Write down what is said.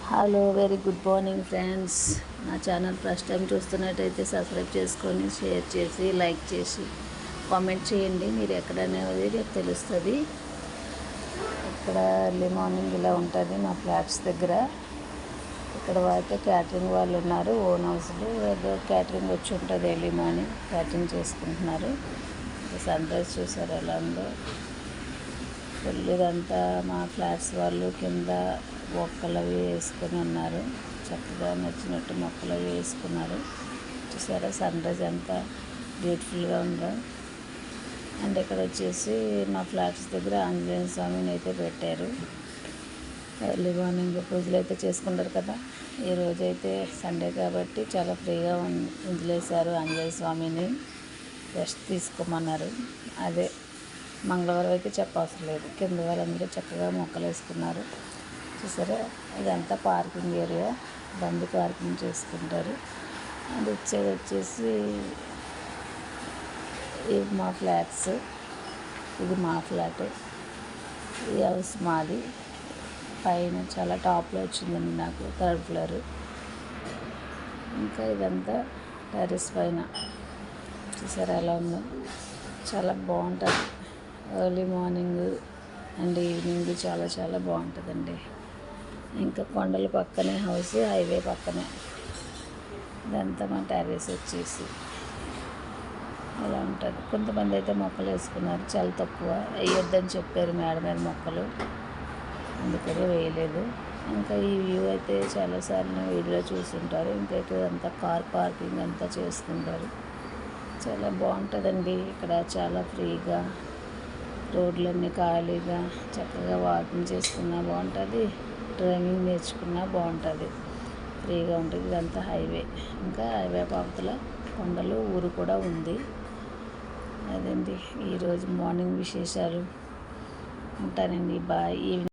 Hello, very good morning friends. నా channel first time చూస్తున్నట్టయితే subscribe చేసుకొని షేర్ చేసి లైక్ చేసి కామెంట్ చేయండి. మీరు ఎక్కడనేది రేపు తెలుస్తుంది. ఇక్కడ ఎర్లీ మార్నింగ్ ఇలా ఉంటుంది మా ఫ్లాట్స్ దగ్గర. ఇక్కడ అయితే క్యాటరింగ్ వాళ్ళు ఉన్నారు, ఓన్ హౌస్లో ఏదో క్యాటరింగ్ వచ్చి ఉంటుంది. ఎర్లీ మార్నింగ్ క్యాటరింగ్ చేసుకుంటున్నారు. సన్ రైజ్ చూసారు ఎలా ఉందో. ఫుల్ ఇదంతా మా ఫ్లాట్స్ వాళ్ళు కింద మొక్కలు అవి వేసుకొని ఉన్నారు. చక్కగా నచ్చినట్టు మొక్కలు అవి వేసుకున్నారు. చూసారా సన్ రైజ్ ఎంత బ్యూటిఫుల్గా ఉందో. అండ్ ఇక్కడ వచ్చేసి మా ఫ్లాట్స్ దగ్గర ఆంజనేయ స్వామిని అయితే పెట్టారు. ఎర్లీ మార్నింగ్ పూజలు అయితే చేసుకుంటారు కదా. ఈరోజు అయితే సండే కాబట్టి చాలా ఫ్రీగా వదిలేశారు. ఆంజనేయ స్వామిని రెస్ట్ తీసుకోమన్నారు. అదే మంగళవారం అయితే చెప్పవసరం లేదు. కింద వాళ్ళందరూ చక్కగా మొక్కలు వేసుకున్నారు. చూసారా ఇదంతా పార్కింగ్ ఏరియా, బండి పార్కింగ్ చేసుకుంటారు. అండ్ ఇచ్చేది వచ్చేసి ఇవి మా ఫ్లాట్స్. ఇది మా ఫ్లాట్, ఈ హౌస్ మాది. పైన చాలా టాప్లో వచ్చిందండి నాకు, థర్డ్ ఫ్లోర్. ఇంకా ఇదంతా టెర్రస్ పైన. చూసారా ఎలా ఉందో, చాలా బాగుంటుంది. ఎర్లీ మార్నింగ్ అండ్ ఈవినింగ్ చాలా చాలా బాగుంటుందండి. ఇంకా కొండల పక్కనే హౌస్, హైవే పక్కనే. ఇదంతా మా టెర్రస్ వచ్చేసి అలా ఉంటుంది. కొంతమంది అయితే మొక్కలు వేసుకున్నారు, చాలా తక్కువ వేయొద్దని చెప్పారు మేడ మీద మొక్కలు, అందుకని వేయలేదు. ఇంకా ఈ వ్యూ అయితే చాలాసార్లు వీడియోలో చూస్తుంటారు. ఇంకా ఇదంతా కార్ పార్కింగ్ అంతా చేసుకుంటారు. చాలా బాగుంటుందండి ఇక్కడ. చాలా ఫ్రీగా రోడ్లన్నీ ఖాళీగా చక్కగా వాకింగ్ చేసుకున్నా బాగుంటుంది, డ్రైవింగ్ నేర్చుకున్నా బాగుంటుంది, ఫ్రీగా ఉంటుంది. ఇదంతా హైవే. ఇంకా హైవే పాపతల కొండలు ఊరు కూడా ఉంది. అదండి ఈరోజు మార్నింగ్ విశేషాలు. ఉంటానండి, బాయ్. ఈవినింగ్